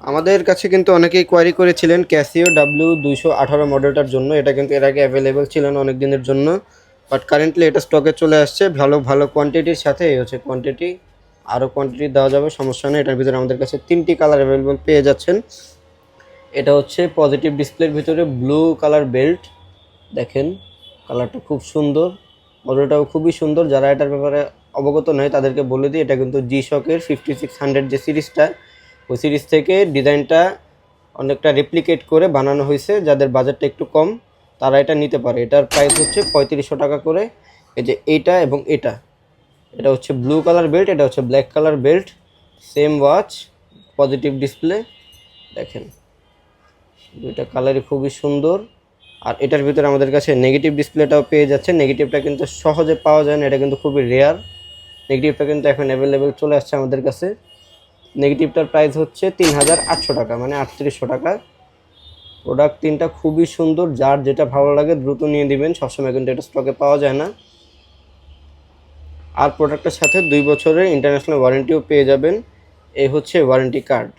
আমাদের কাছে কিন্তু অনেকেই কোয়ারি করেছিলেন ক্যাসিও W218 মডেলটার জন্য। এটা কিন্তু এর আগে অ্যাভেলেবেল ছিল না অনেক দিনের জন্য, বাট কারেন্টলি এটা স্টকে চলে আসছে ভালো ভালো কোয়ান্টিটির সাথে। এই হচ্ছে কোয়ান্টিটি, আরও কোয়ান্টিটি দেওয়া যাবে, সমস্যা নেই। এটার ভিতরে আমাদের কাছে 3টি কালার অ্যাভেলেবেল পেয়ে যাচ্ছেন। এটা হচ্ছে পজিটিভ ডিসপ্লের ভিতরে ব্লু কালার বেল্ট, দেখেন কালারটা খুব সুন্দর, মডেলটাও খুবই সুন্দর। যারা এটার ব্যাপারে অবগত নয় তাদেরকে বলে দিই, এটা কিন্তু G-Shock-এর 5600 যে সিরিজটা, ওই সিরিজ থেকে ডিজাইনটা অনেকটা রেপ্লিকেট করে বানানো হয়েছে। যাদের বাজেটটা একটু কম তারা এটা নিতে পারে। এটার প্রাইস হচ্ছে 3500 টাকা করে। এই যে এইটা এবং এটা, এটা হচ্ছে ব্লু কালার বেল্ট, এটা হচ্ছে black colour belt, same watch, positive display, দেখেন দুইটা কালারই খুবই সুন্দর। আর এটার ভিতরে আমাদের কাছে নেগেটিভ ডিসপ্লেটাও পেয়ে যাচ্ছে। নেগেটিভটা কিন্তু সহজে পাওয়া যায় না, এটা কিন্তু খুবই রেয়ার। নেগেটিভটা কিন্তু এখন অ্যাভেলেবেল চলে আসছে আমাদের কাছে। নেগেটিভটার প্রাইস হচ্ছে 3800 টাকা, মানে 3800 টাকা। প্রোডাক্ট তিনটা খুবই সুন্দর, যার যেটা ভালো লাগে দ্রুত নিয়ে দিবেন, সবসময় কিন্তু এটা স্টকে পাওয়া যায় না। আর প্রোডাক্টের সাথে 2 বছরের ইন্টারন্যাশনাল ওয়ারেন্টিও পেয়ে যাবেন। এই হচ্ছে ওয়ারেন্টি কার্ড।